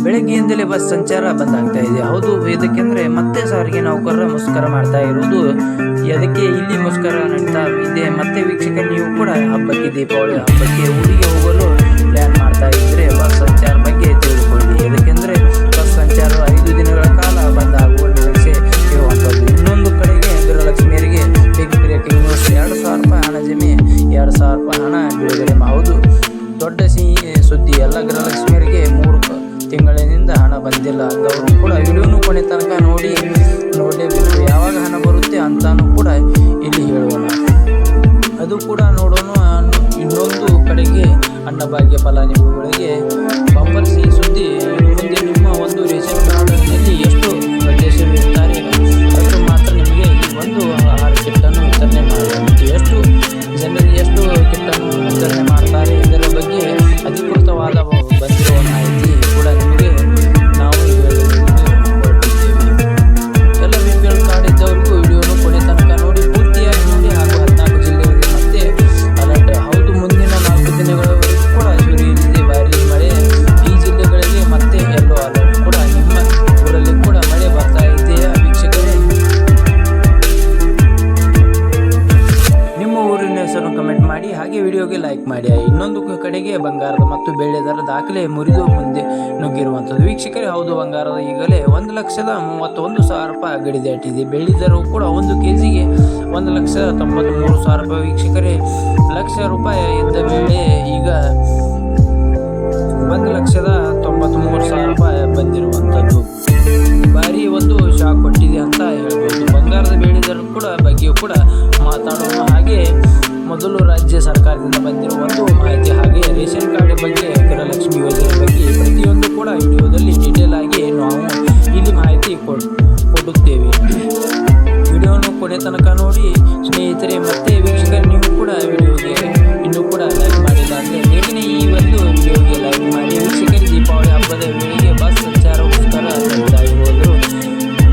ಬೆಳಗ್ಗೆಯಿಂದಲೇ ಬಸ್ ಸಂಚಾರ ಬಂದ್ ಆಗ್ತಾ ಇದೆ. ಹೌದು, ಇದಕ್ಕೆಂದ್ರೆ ಮತ್ತೆ ಸಾರಿಗೆ ನೌಕರರ ಮುಷ್ಕರ ಮಾಡ್ತಾ ಇರುವುದು. ಅದಕ್ಕೆ ಇಲ್ಲಿ ಮುಷ್ಕರ ನಡೀತಾ ಇದೆ. ಮತ್ತೆ ವೀಕ್ಷಕರು, ನೀವು ಕೂಡ ಹಬ್ಬಕ್ಕೆ, ದೀಪಾವಳಿ ಹಬ್ಬಕ್ಕೆ ಊರಿಗೆ ಹೋಗಲು ಪ್ಲಾನ್ ಮಾಡ್ತಾ ಇದ್ರೆ ಬಸ್ ಸಂಚಾರ ಬಗ್ಗೆ ತಿಳಿದುಕೊಳ್ಳಿ. ಯಾಕೆಂದ್ರೆ ಬಸ್ ಸಂಚಾರ 5 ದಿನಗಳ ಕಾಲ ಬಂದ್ ಆಗುವ ನಿರೀಕ್ಷೆ ಇರುವಂತದ್ದು. ಇನ್ನೊಂದು ಕಡೆಗೆ ಗೃಹಲಕ್ಷ್ಮಿಯರಿಗೆ ಬಿಗ್ ಬ್ರೇಕಿಂಗ್ ನ್ಯೂಸ್. 2,000 ರೂಪಾಯಿ ಹಣ ಜಮೆ, 2,000 ರೂಪಾಯಿ ಹಣ ಬಿಡುಗಡೆ. ಹೌದು, ದೊಡ್ಡ ಸಿಹಿ ಸುದ್ದಿ. ಎಲ್ಲ ಗೃಹಲಕ್ಷ್ಮಿಯರಿಗೆ 3 ತಿಂಗಳಿನಿಂದ ಹಣ ಬಂದಿಲ್ಲ ಅಂದವರು ಕೂಡ ವಿಡಿಯೋನು ಕೊನೆ ತನಕ ನೋಡಲೇಬೇಕು. ಯಾವಾಗ ಹಣ ಬರುತ್ತೆ ಅಂತಾನು ಕೂಡ ಇಲ್ಲಿ ಹೇಳೋಣ, ಅದು ಕೂಡ ನೋಡೋಣ. ಇನ್ನೊಂದು ಕಡೆಗೆ ಅನ್ನಭಾಗ್ಯ ಫಲಾನುಭವಿಗಳಿಗೆ ಬಂಪರ್ ಸಿಹಿ ಸುದ್ದಿ. ಮುಂದೆ ನಿಮ್ಮ ಒಂದು ರೇಷನ್ ಕಾರ್ಡ್ನಲ್ಲಿ ಎಷ್ಟು ಸದಸ್ಯರಿರ್ತಾರೆ ಅಷ್ಟು ಮಾತ್ರ ನಿಮಗೆ ಒಂದು ಆಹಾರ ಕಿಟ್ಟನ್ನು ವಿತರಣೆ ಮಾಡಲಾಗುತ್ತೆ. ಎಷ್ಟು ಜನರಿಗೆ ಎಷ್ಟು ಕಿಟ್ಟನ್ನು ವಿತರಣೆ ಮಾಡ್ತಾರೆ ಇದರ ಬಗ್ಗೆ ಅಧಿಕೃತವಾದ ಬಂದಿರುವ ಮಾಹಿತಿ ಕೂಡ ನಿಮಗೆ ನಾವು ಹೊರಟಿದ್ದೇವೆ. ಎಲ್ಲ BPL ಕಾರ್ಡ್ ಇದ್ದವರಿಗೂ ವಿಡಿಯೋನು ಕೊನೆ ತನಕ ನೋಡಿ, ಪೂರ್ತಿಯಾಗಿ ನೋಡಿ. ಹಾಗೂ 14 ಜಿಲ್ಲೆಗಳಿಗೆ ಮತ್ತೆ ಅಲರ್ಟ್. ಹೌದು, ಮುಂದಿನ 4 ದಿನಗಳವರೆಗೂ ಕೂಡ ಸುರಿಯಲಿದೆ ಭಾರಿ ಮಳೆ. ಈ ಜಿಲ್ಲೆಗಳಿಗೆ ಮತ್ತೆ ಯೆಲ್ಲೋ ಅಲರ್ಟ್ ಕೂಡ. ನಿಮ್ಮ ಊರಲ್ಲಿ ಕೂಡ ಮಳೆ ಬರ್ತಾ ಇದೆಯಾ ವೀಕ್ಷಕರೇ? ನಿಮ್ಮ ಊರಿನ ಹೆಸರು ಕಮೆಂಟ್ ಮಾಡಿ, ಹಾಗೆ ವಿಡಿಯೋಗೆ ಲೈಕ್ ಮಾಡಿ. ಇನ್ನೊಂದು ಕಡೆಗೆ ಬಂಗಾರದ ಮತ್ತು ಬೆಳ್ಳಿ ದರ ದಾಖಲೆ ಮುರಿದು ಮುಂದೆ ನುಗ್ಗಿರುವಂಥದ್ದು ವೀಕ್ಷಕರೇ. ಹೌದು, ಬಂಗಾರದ ಈಗಲೇ 1,31,000 ರೂಪಾಯಿ ಗಡಿ ದಾಟಿದೆ. ಬೆಳ್ಳಿ ದರವು ಕೂಡ 1 kgಗೆ 1,93,000 ರೂಪಾಯಿ ವೀಕ್ಷಕರೇ. ಲಕ್ಷ ರೂಪಾಯಿ ಇದ್ದ ಬೆಳೆ ಈಗ 1,93,000 ರೂಪಾಯಿ ಬಂದಿರುವಂಥದ್ದು ಭಾರಿ ಒಂದು ಶಾಕ್ ಕೊಟ್ಟಿದೆ ಅಂತ ಹೇಳ್ಬೋದು. ಬಂಗಾರದ ಬೆಳ್ಳಿ ದರ ಕೂಡ ಬಗ್ಗೆಯೂ ಕೂಡ ಮಾತಾಡೋಣ. ಹಾಗೆ ಮೊದಲು ರಾಜ್ಯ ಸರ್ಕಾರದಿಂದ ಬಂದಿರುವ ಒಂದು ಮಾಹಿತಿ, ಹಾಗೆ ರೇಷನ್ ಕಾರ್ಡ್ ಬಗ್ಗೆ, ಗೃಹಲಕ್ಷ್ಮಿ ಯೋಜನೆ ಬಗ್ಗೆ ಪ್ರತಿಯೊಂದು ಕೂಡ ವಿಡಿಯೋದಲ್ಲಿ ಡೀಟೇಲ್ ಆಗಿ ನಾವು ಇಲ್ಲಿ ಮಾಹಿತಿ ಕೊಡುತ್ತೇವೆ. ವಿಡಿಯೋನು ಕೊನೆ ತನಕ ನೋಡಿ ಸ್ನೇಹಿತರೆ. ಮತ್ತೆ ವೀಕ್ಷಕರು, ನೀವು ಕೂಡ ವಿಡಿಯೋಗೆ ಇನ್ನೂ ಕೂಡ ಲೈಕ್ ಮಾಡಿಲ್ಲ ಅಂದರೆ ಬೇಗನೆ ಈ ಒಂದು ವಿಡಿಯೋಗೆ ಲೈಕ್ ಮಾಡಿ. ವೀಕ್ಷಕರಿಗೆ, ದೀಪಾವಳಿ ಹಬ್ಬದ ವೇಳೆಗೆ ಬಸ್ ಸಂಚಾರ ಮುಷ್ಕರ ನಡೀತಾ ಇರೋದು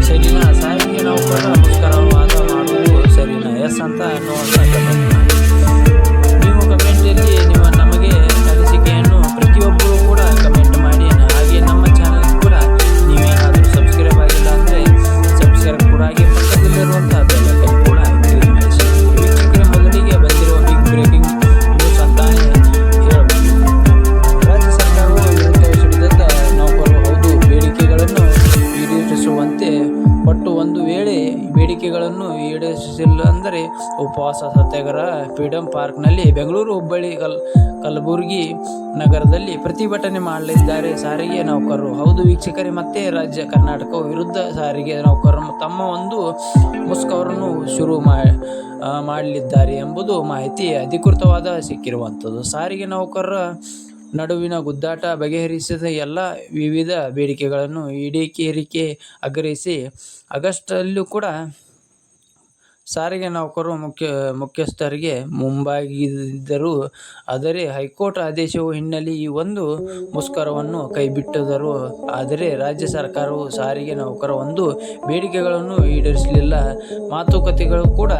ಸರಿನಾ? ಸಾರಿಗೆ ನೌಕರರ ಮುಷ್ಕರವಾದ ಮಾಡುವುದು ಸರಿನಾ? ಎಸ್ ಅಂತ ಅನ್ನುವಂಥ ಕಮೆಂಟ್ ಮಾಡಿ. ನೀವು ಕಮೆಂಟಲ್ಲಿ ನಮಗೆ ಅನಿಸಿಕೆಯನ್ನು ಪ್ರತಿಯೊಬ್ಬರು ಕೂಡ ಕಮೆಂಟ್ ಮಾಡಿ. ಹಾಗೆ ನಮ್ಮ ಚಾನಲ್ ಕೂಡ ನೀವೇನಾದರೂ ಸಬ್ಸ್ಕ್ರೈಬ್ ಆಗಿಲ್ಲ ಅಂದರೆ ಸಬ್ಸ್ಕ್ರೈಬ್ ಕೂಡ ಆಗಿ, ಪಕ್ಕದಲ್ಲಿರುವಂಥ ಬೆಲ್ ಐಕಾನ್ ಕೂಡ ಕ್ಲಿಕ್ ಮಾಡಿ. ವೀಕ್ಷಕರ, ಮೊದಲಿಗೆ ಬಂದಿರುವ ಬಿಗ್ ಬ್ರೇಕಿಂಗ್ ನ್ಯೂಸ್ ಅಂತಾನೆ ಹೇಳಬಹುದು. ರಾಜ್ಯ ಸರ್ಕಾರವು ವಿರುದ್ಧವಿಸಿದ ನೌಕರರು ಹೌದು ಬೇಡಿಕೆಗಳನ್ನು ಈಡೇರಿಸುವಂತೆ ಒಟ್ಟು ಒಂದು ವೇಳೆ ಬೇಡಿಕೆಗಳನ್ನು ಈಡೇರಿಸಿಲ್ಲ ಅಂದರೆ ಉಪವಾಸ ಸತ್ಯಾಗ್ರಹ. ಫ್ರೀಡಂ ಪಾರ್ಕ್ನಲ್ಲಿ ಬೆಂಗಳೂರು, ಹುಬ್ಬಳ್ಳಿ, ಕಲಬುರಗಿ ನಗರದಲ್ಲಿ ಪ್ರತಿಭಟನೆ ಮಾಡಲಿದ್ದಾರೆ ಸಾರಿಗೆ ನೌಕರರು. ಹೌದು ವೀಕ್ಷಕರೇ, ಮತ್ತೆ ರಾಜ್ಯ ಕರ್ನಾಟಕ ವಿರುದ್ಧ ಸಾರಿಗೆ ನೌಕರರು ತಮ್ಮ ಒಂದು ಮುಷ್ಕರವನ್ನು ಶುರು ಮಾಡಲಿದ್ದಾರೆ ಎಂಬುದು ಮಾಹಿತಿ ಅಧಿಕೃತವಾದ ಸಿಕ್ಕಿರುವಂಥದ್ದು. ಸಾರಿಗೆ ನೌಕರರ ನಡುವಿನ ಗುದ್ದಾಟ ಬಗೆಹರಿಸಿದ ಎಲ್ಲ ವಿವಿಧ ಬೇಡಿಕೆಗಳನ್ನು ಈಡೇರಿಕೆ ಆಗ್ರಹಿಸಿ ಆಗಸ್ಟಲ್ಲೂ ಕೂಡ ಸಾರಿಗೆ ನೌಕರರು ಮುಖ್ಯಸ್ಥರಿಗೆ ಮುಂಬಾಗಿದ್ದರು. ಆದರೆ ಹೈಕೋರ್ಟ್ ಆದೇಶವು ಹಿನ್ನೆಲೆ ಈ ಒಂದು ಮುಷ್ಕರವನ್ನು ಕೈಬಿಟ್ಟಿದ್ದರು. ಆದರೆ ರಾಜ್ಯ ಸರ್ಕಾರವು ಸಾರಿಗೆ ನೌಕರರ ಒಂದು ಬೇಡಿಕೆಗಳನ್ನು ಈಡೇರಿಸಲಿಲ್ಲ. ಮಾತುಕತೆಗಳು ಕೂಡ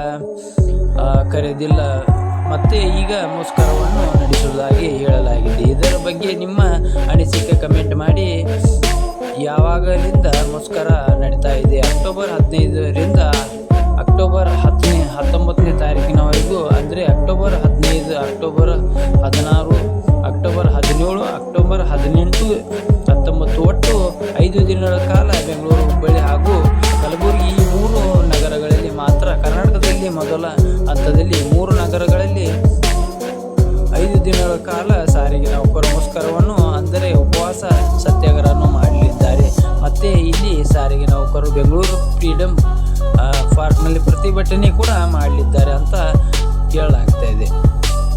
ಕರೆದಿಲ್ಲ. ಮತ್ತೆ ಈಗ ಮುಷ್ಕರವನ್ನು ನಡೆಸುವುದಾಗಿ ಹೇಳಲಾಗಿದೆ. ಇದರ ಬಗ್ಗೆ ನಿಮ್ಮ ಅನಿಸಿಕೆ ಕಮೆಂಟ್ ಮಾಡಿ. ಯಾವಾಗಲಿಂದ ಮುಷ್ಕರ ನಡೀತಾ ಇದೆ? ಅಕ್ಟೋಬರ್ 15ರಿಂದ ಅಕ್ಟೋಬರ್ 19ನೇ ತಾರೀಕಿನವರೆಗೂ. ಅಂದರೆ ಅಕ್ಟೋಬರ್ 15, ಅಕ್ಟೋಬರ್ 16, ಅಕ್ಟೋಬರ್ 17, ಅಕ್ಟೋಬರ್ 18, 19 ಒಟ್ಟು 5 ದಿನಗಳ ಕಾಲ ಬೆಂಗಳೂರು, ಹುಬ್ಬಳ್ಳಿ ಹಾಗೂ ಕಲಬುರಗಿ ಈ 3 ನಗರಗಳಲ್ಲಿ ಮಾತ್ರ. ಕರ್ನಾಟಕದಲ್ಲಿ ಮೊದಲ ಹಂತದಲ್ಲಿ 3 ನಗರಗಳಲ್ಲಿ 5 ದಿನಗಳ ಕಾಲ ಸಾರಿಗೆ ನೌಕರ ಮುಷ್ಕರವನ್ನು ಅಂದರೆ ಉಪವಾಸ ಸತ್ಯಾಗ್ರಹವನ್ನು ಮಾಡಲಿದ್ದಾರೆ. ಮತ್ತೆ ಇಲ್ಲಿ ಸಾರಿಗೆ ನೌಕರರು ಬೆಂಗಳೂರು ಫ್ರೀಡಂ ಪಾರ್ಕ್ನಲ್ಲಿ ಪ್ರತಿಭಟನೆ ಕೂಡ ಮಾಡಲಿದ್ದಾರೆ ಅಂತ ಹೇಳಲಾಗ್ತಾ ಇದೆ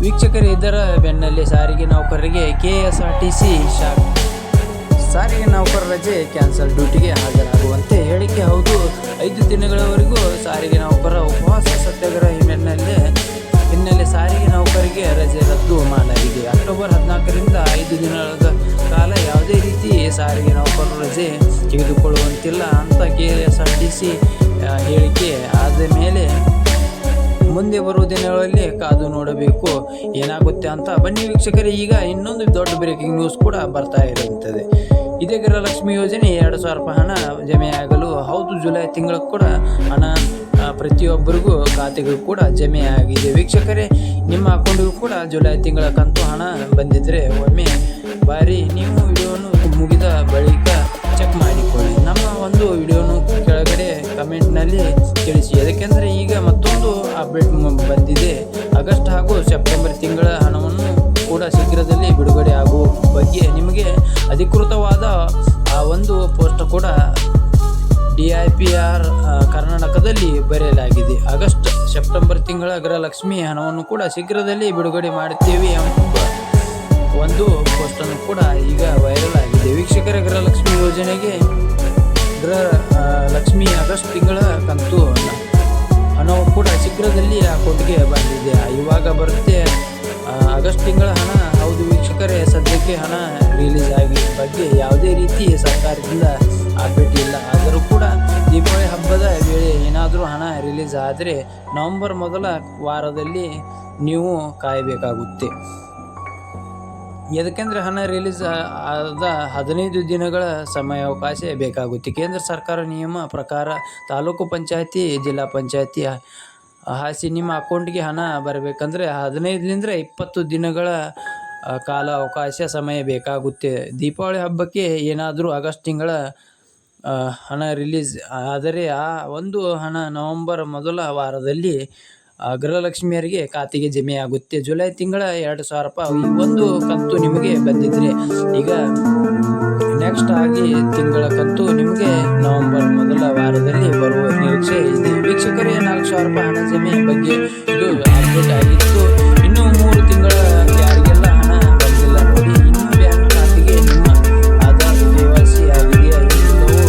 ವೀಕ್ಷಕರೇ. ಇದರ ಬೆನ್ನಲ್ಲೇ ಸಾರಿಗೆ ನೌಕರರಿಗೆ KSRTC ಶಾಕ್. ಸಾರಿಗೆ ನೌಕರ ರಜೆ ಕ್ಯಾನ್ಸಲ್, ಡ್ಯೂಟಿಗೆ ಹಾಜರಾಗುವಂತೆ ಹೇಳಿಕೆ. ಹೌದು, 5 ದಿನಗಳವರೆಗೂ ಸಾರಿಗೆ ನೌಕರ ಉಪವಾಸ ಸತ್ಯಾಗ್ರಹ ಹಿನ್ನೆಲೆ ಸಾರಿಗೆ ನೌಕರಿಗೆ ರಜೆ ರದ್ದು ಮಾಡಲಾಗಿದೆ. ಅಕ್ಟೋಬರ್ 14ರಿಂದ 5 ದಿನಗಳ ಕಾಲ ಯಾವುದೇ ರೀತಿ ಸಾರಿಗೆ ನೌಕರರು ರಜೆ ತೆಗೆದುಕೊಳ್ಳುವಂತಿಲ್ಲ ಅಂತ KSRTC ಹೇಳಿಕೆ ಆದ ಮೇಲೆ ಮುಂದೆ ಬರುವ ದಿನಗಳಲ್ಲಿ ಕಾದು ನೋಡಬೇಕು ಏನಾಗುತ್ತೆ ಅಂತ. ಬನ್ನಿ ವೀಕ್ಷಕರೇ, ಈಗ ಇನ್ನೊಂದು ದೊಡ್ಡ ಬ್ರೇಕಿಂಗ್ ನ್ಯೂಸ್ ಕೂಡ ಬರ್ತಾ ಇರುತ್ತದೆ. ಇದೇ ಗೃಹಲಕ್ಷ್ಮಿ ಯೋಜನೆ 2,000 ರೂಪಾಯಿ ಹಣ ಜಮೆಯಾಗಲು ಹೌದು. ಜುಲೈ ತಿಂಗಳು ಕೂಡ ಹಣ ಪ್ರತಿಯೊಬ್ಬರಿಗೂ ಖಾತೆಗೂ ಕೂಡ ಜಮೆ ಆಗಿದೆ. ವೀಕ್ಷಕರೇ, ನಿಮ್ಮ ಅಕೌಂಟಿಗೂ ಕೂಡ ಜುಲೈ ತಿಂಗಳ ಕಂತು ಹಣ ಬಂದಿದ್ರೆ ಒಮ್ಮೆ ಬಾರಿ ನೀವು ವಿಡಿಯೋನು ಮುಗಿದ ಬಳಿಕ ಚೆಕ್ ಮಾಡಿಕೊಳ್ಳಿ. ನಮ್ಮ ಒಂದು ವಿಡಿಯೋನು ಕೆಳಗಡೆ ಕಮೆಂಟ್ನಲ್ಲಿ ತಿಳಿಸಿ. ಯಾಕೆಂದರೆ ಈಗ ಮತ್ತೊಂದು ಅಪ್ಡೇಟ್ ಬಂದಿದೆ. ಆಗಸ್ಟ್ ಹಾಗೂ ಸೆಪ್ಟೆಂಬರ್ ತಿಂಗಳ ಹಣವನ್ನು ಕೂಡ ಶೀಘ್ರದಲ್ಲಿ ಬಿಡುಗಡೆ ಆಗುವ ಬಗ್ಗೆ ನಿಮಗೆ ಅಧಿಕೃತವಾದ ಆ ಒಂದು ಪೋಸ್ಟ್ ಕೂಡ DIPR ಕರ್ನಾಟಕದಲ್ಲಿ ಬರೆಯಲಾಗಿದೆ. ಆಗಸ್ಟ್ ಸೆಪ್ಟೆಂಬರ್ ತಿಂಗಳ ಗೃಹಲಕ್ಷ್ಮಿ ಹಣವನ್ನು ಕೂಡ ಶೀಘ್ರದಲ್ಲಿ ಬಿಡುಗಡೆ ಮಾಡುತ್ತೇವೆ ಎಂಬ ಒಂದು ಪೋಸ್ಟನ್ನು ಕೂಡ ಈಗ ವೈರಲ್ ಆಗಿದೆ. ವೀಕ್ಷಕರ, ಗೃಹಲಕ್ಷ್ಮಿ ಯೋಜನೆಗೆ ಗೃಹಲಕ್ಷ್ಮಿ ಆಗಸ್ಟ್ ತಿಂಗಳ ಕಂತು ಹಣವು ಕೂಡ ಶೀಘ್ರದಲ್ಲಿ ಅಕೌಂಟ್ಗೆ ಬಂದಿದೆ. ಇವಾಗ ಬರುತ್ತೆ ಆಗಸ್ಟ್ ತಿಂಗಳ ಹಣ. ಹೌದು ವೀಕ್ಷಕರೇ, ಸದ್ಯಕ್ಕೆ ಹಣ ರಿಲೀಸ್ ಆಗಿ ಬಗ್ಗೆ ಯಾವುದೇ ರೀತಿ ಸರ್ಕಾರದಿಂದ ಅಪ್ಡೇಟ್ ಇಲ್ಲ. ಆದರೂ ಕೂಡ ದೀಪಾವಳಿ ಹಬ್ಬದ ವೇಳೆ ಏನಾದರೂ ಹಣ ರಿಲೀಸ್ ಆದರೆ ನವೆಂಬರ್ ಮೊದಲ ವಾರದಲ್ಲಿ ನೀವು ಕಾಯಬೇಕಾಗುತ್ತೆ. ಯಾಕೆಂದರೆ ಹಣ ರಿಲೀಸ್ ಆದ 15 ದಿನಗಳ ಸಮಯಾವಕಾಶ ಬೇಕಾಗುತ್ತೆ. ಕೇಂದ್ರ ಸರ್ಕಾರ ನಿಯಮ ಪ್ರಕಾರ ತಾಲೂಕು ಪಂಚಾಯತಿ, ಜಿಲ್ಲಾ ಪಂಚಾಯತಿ ಹಾಸಿ ನಿಮ್ಮ ಅಕೌಂಟ್ಗೆ ಹಣ ಬರಬೇಕಂದ್ರೆ 15ರಿಂದ 20 ದಿನಗಳ ಕಾಲ ಅವಕಾಶ ಸಮಯ ಬೇಕಾಗುತ್ತೆ. ದೀಪಾವಳಿ ಹಬ್ಬಕ್ಕೆ ಏನಾದರೂ ಆಗಸ್ಟ್ ತಿಂಗಳ ಹಣ ರಿಲೀಸ್ ಆದರೆ ಆ ಒಂದು ಹಣ ನವೆಂಬರ್ ಮೊದಲ ವಾರದಲ್ಲಿ ಗೃಹಲಕ್ಷ್ಮಿಯರಿಗೆ ಖಾತೆಗೆ ಜಮೆಯಾಗುತ್ತೆ. ಜುಲೈ ತಿಂಗಳ 2,000 ರೂಪಾಯಿ ಈ ಒಂದು ಕಂತು ನಿಮಗೆ ಬಂದಿದ್ರೆ ಈಗ ನೆಕ್ಸ್ಟ್ ಆಗಿ ತಿಂಗಳ ಕಂತು ನಿಮಗೆ ನವೆಂಬರ್ ಮೊದಲ ವಾರದಲ್ಲಿ ಬರುವ ನಿರೀಕ್ಷೆ ಇದೆ. ವೀಕ್ಷಕರೇ, 4,000 ರೂಪಾಯಿ ಹಣ ಜಮೆ ಬಗ್ಗೆ ಇದು ಅಪ್ಡೇಟ್ ಆಗಿತ್ತು. ಇನ್ನು 3 ತಿಂಗಳ ಯಾರಿಗೆಲ್ಲ ಹಣ ಬಂದಿಲ್ಲ ನೋಡಿ, ಇನ್ನು ಬ್ಯಾಂಕ್ ಖಾತೆಗೆ ನಿಮ್ಮ ಆಧಾರ್ KYC ಆಗಿದೆಯಾ ಇಲ್ಲವೋ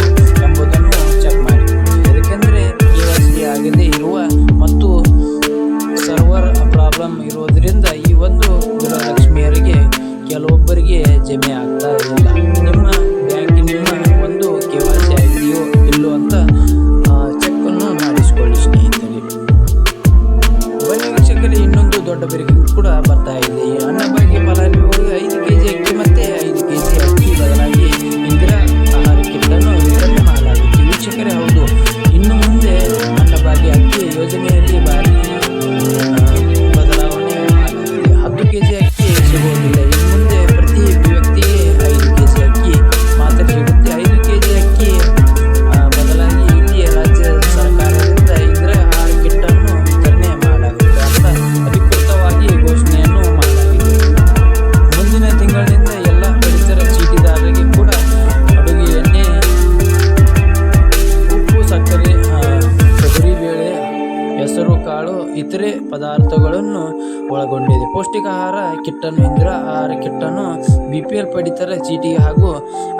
ಎಂಬುದನ್ನು ಚೆಕ್ ಮಾಡಿ. ಯಾಕೆಂದರೆ KYC ಆಗದೆ ಇರುವ ಮತ್ತು ಸರ್ವರ್ ಪ್ರಾಬ್ಲಮ್ ಇರೋದ್ರಿಂದ ಈ ಒಂದು ಗೃಹಲಕ್ಷ್ಮಿಯರಿಗೆ ಕೆಲವೊಬ್ಬರಿಗೆ ಜಮೆ ಆಗ್ತಾ ಇಲ್ಲ. ನಿಮ್ಮ ಬ್ಯಾಂಕ್ ನಿಮ್ಮ ಒಂದು KYC ಆಗಿದೆಯೋ ಇಲ್ಲೋ ಅಂತ ಚೆಕ್ಕನ್ನು ಮಾಡಿಸಿಕೊಳ್ಳಿ ಸ್ನೇಹಿತರೆ. ಬನ್ನಿ ವೀಕ್ಷಕರೇ, ಇನ್ನೊಂದು ದೊಡ್ಡ ಬ್ರೇಕಿಂಗ್ ಕೂಡ ಬರ್ತಾ ಇದೆ. ಅನ್ನಭಾಗ್ಯ ಫಲಾನುಭವಿಗಳಿಗೆ 5 kg ಅಕ್ಕಿ ಮತ್ತು 5 kg ಅಕ್ಕಿ ಬದಲಾಗಿ ಇಂದಿರಾ ಆಹಾರ ಕಿಟ್ಟನ್ನು ವಿತರಣೆ ಮಾಡಲಾಗುತ್ತೆ. ವೀಕ್ಷಕರೇ, ಹೌದು, ಇನ್ನು ಮುಂದೆ ಅನ್ನಭಾಗ್ಯ ಅಕ್ಕಿ ಯೋಜನೆಯಲ್ಲಿ ಭಾರಿ ಬದಲಾವಣೆ ಮಾಡಲಾಗಿದೆ. 10 kg ಅಕ್ಕಿ ಸಿಗುವುದಿಲ್ಲ. ಇನ್ನು ಮುಂದೆ ಪ್ರತಿ ವ್ಯಕ್ತಿಗೆ 5 kg ಅಕ್ಕಿ ಮಾತ್ರ ಸಿಗುತ್ತೆ. 5 kg ಅಕ್ಕಿ ಬದಲಾಗಿ ಇಲ್ಲಿ ರಾಜ್ಯ ಸರ್ಕಾರದಿಂದ ಇಂದಿರಾ ಆಹಾರ ಕಿಟ್ಟನ್ನು ವಿತರಣೆ ಮಾಡಲಾಗುತ್ತೆ ಅಂತ ಅಧಿಕೃತವಾಗಿ ಘೋಷಣೆಯನ್ನು ಮಾಡಲಾಗಿದೆ. ಮುಂದಿನ ತಿಂಗಳಿನಿಂದ ಎಲ್ಲ ಪಡಿತರ ಚೀಟಿದಾರರಿಗೆ ಕೂಡ ಅಡುಗೆ ಎಣ್ಣೆ, ಉಪ್ಪು, ಸಕ್ಕರೆ, ತೊಗರಿಬೇಳೆ, ಹೆಸರು ಕಾಳು ಇತರೆ ಪದಾರ್ಥಗಳನ್ನು ಒಳಗೊಂಡಿದೆ. ಪೌಷ್ಟಿಕ ಆಹಾರ ಕಿಟ್ಟನ್ನು ಇಂದಿರಾ ಆಹಾರ ಕಿಟ್ಟನ್ನು BPL ಪಡಿತರ ಚೀಟಿ ಹಾಗೂ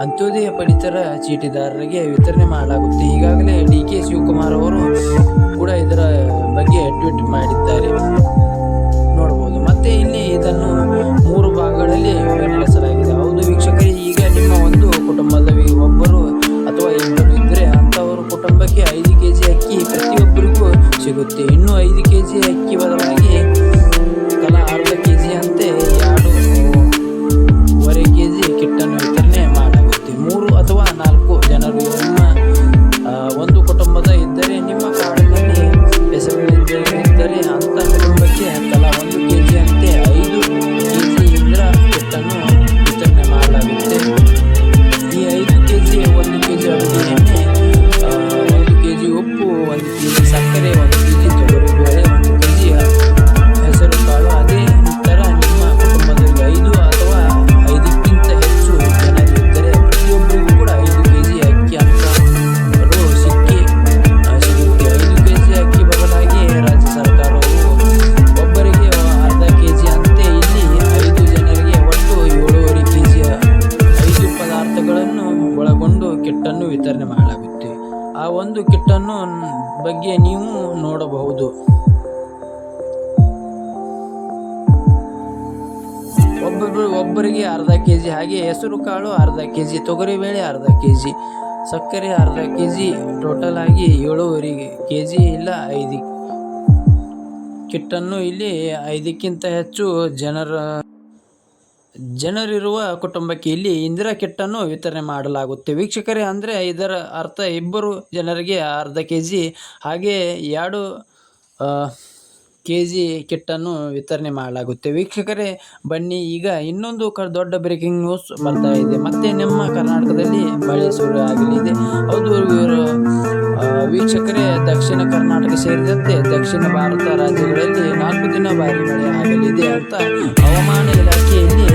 ಅಂತ್ಯೋದಯ ಪಡಿತರ ಚೀಟಿದಾರರಿಗೆ ವಿತರಣೆ ಮಾಡಲಾಗುತ್ತೆ. ಈಗಾಗಲೇ DK ಶಿವಕುಮಾರ್ ಅವರು ಕೂಡ ಇದರ ಬಗ್ಗೆ ಟ್ವೀಟ್ ಮಾಡಿದ್ದಾರೆ, ನೋಡಬಹುದು. ಮತ್ತೆ ಇಲ್ಲಿ ಇದನ್ನು 3 ಭಾಗಗಳಲ್ಲಿ ವಿಂಗಡಿಸಲಾಗಿದೆ. ಹೌದು ವೀಕ್ಷಕರೇ, ಈಗ ನಿಮ್ಮ ಒಂದು ಕುಟುಂಬದಲ್ಲಿ ಒಬ್ಬರು ಅಥವಾ ಇಬ್ಬರು ಇದ್ದರೆ ಅಂಥವರು ಕುಟುಂಬಕ್ಕೆ 5 kg ಅಕ್ಕಿ ಪ್ರತಿಯೊಬ್ಬರಿಗೂ ಸಿಗುತ್ತೆ. ಇನ್ನು 5 kg ಅಕ್ಕಿ ಬದಲಾಗಿ ತಲಾ ಅರ್ಧ kg ಅಂತೆ 2.5 kg ಕಿಟ್ಟನ್ನು ವಿತರಣೆ ಮಾಡಲಾಗುತ್ತೆ. 3 ಅಥವಾ 4 ಜನರು ನಿಮ್ಮ ಒಂದು ಕುಟುಂಬದ ಇದ್ದರೆ, ನಿಮ್ಮ ಕಾರ್ಡಿನಲ್ಲಿ ಹೆಸರಿದ್ದರೆ ಅಂಥ ಕುಟುಂಬಕ್ಕೆ ತಲಾ 1 kg ಅಂತೆ 5 kg ಇಂದಿರಾ ಕಿಟ್ಟನ್ನು ವಿತರಣೆ ಮಾಡಲಾಗುತ್ತೆ. ಈ 5 kg 1 kg ಅಡುಗೆ ಎಣ್ಣೆ, 1 kg ಉಪ್ಪು, 1 kg ಸಕ್ಕರೆ, 1 kg ತೊಗರಿಬೇಳೆ, 1 kg ಹೆಸರು ಕಾಳು. ಅದೇ ಥರ ನಿಮ್ಮ ಕುಟುಂಬದಲ್ಲಿ 5 ಅಥವಾ 5ಕ್ಕಿಂತ ಹೆಚ್ಚು ಜನರು ಇದ್ದರೆ ಪ್ರತಿಯೊಬ್ಬರಿಗೂ ಕೂಡ 5 kg ಅಕ್ಕಿ ಅಂತವರು ಸಿಗುತ್ತೆ. 5 kg ಅಕ್ಕಿ ಬದಲಾಗಿ ರಾಜ್ಯ ಸರ್ಕಾರವು ಒಬ್ಬರಿಗೆ ಅರ್ಧ kg ಅಂತೆ ಇಲ್ಲಿ 5 ಜನರಿಗೆ ಒಟ್ಟು 7.5 kg 5 ಪದಾರ್ಥಗಳನ್ನು ಒಳಗೊಂಡು ಕಿಟ್ಟನ್ನು ವಿತರಣೆ ಮಾಡಲಾಗುತ್ತೆ. ಆ ಒಂದು ಕಿಟ್ಟನ್ನು ಬಗ್ಗೆ ನೀವು ನೋಡಬಹುದು. ಒಬ್ಬರಿಗೆ ಅರ್ಧ kg, ಹಾಗೆ ಹೆಸರು ಕಾಳು ಅರ್ಧ kg, ತೊಗರಿಬೇಳೆ ಅರ್ಧ kg, ಸಕ್ಕರೆ ಅರ್ಧ kg, ಟೋಟಲ್ ಆಗಿ 7.5 kg ಇಲ್ಲ 5 ಕಿಟ್ಟನ್ನು ಇಲ್ಲಿ 5ಕ್ಕಿಂತ ಹೆಚ್ಚು ಜನರಿರುವ ಕುಟುಂಬಕ್ಕೆ ಇಲ್ಲಿ ಇಂದಿರಾ ಕಿಟ್ಟನ್ನು ವಿತರಣೆ ಮಾಡಲಾಗುತ್ತೆ ವೀಕ್ಷಕರೇ. ಅಂದರೆ ಇದರ ಅರ್ಥ ಇಬ್ಬರು ಜನರಿಗೆ ಅರ್ಧ ಕೆಜಿ ಹಾಗೆ 2 ಕೆಜಿ ಕಿಟ್ಟನ್ನು ವಿತರಣೆ ಮಾಡಲಾಗುತ್ತೆ ವೀಕ್ಷಕರೇ. ಬನ್ನಿ ಈಗ ಇನ್ನೊಂದು ದೊಡ್ಡ ಬ್ರೇಕಿಂಗ್ ನ್ಯೂಸ್ ಬರ್ತಾ ಇದೆ. ಮತ್ತೆ ನಮ್ಮ ಕರ್ನಾಟಕದಲ್ಲಿ ಮಳೆ ಶುರು ಆಗಲಿದೆ. ಹೌದು ವೀಕ್ಷಕರೇ, ದಕ್ಷಿಣ ಕರ್ನಾಟಕ ಸೇರಿದಂತೆ ದಕ್ಷಿಣ ಭಾರತ ರಾಜ್ಯಗಳಲ್ಲಿ 4 ದಿನ ಭಾರಿ ಮಳೆ ಆಗಲಿದೆ ಅಂತ ಹವಾಮಾನ ಇಲಾಖೆಯಲ್ಲಿ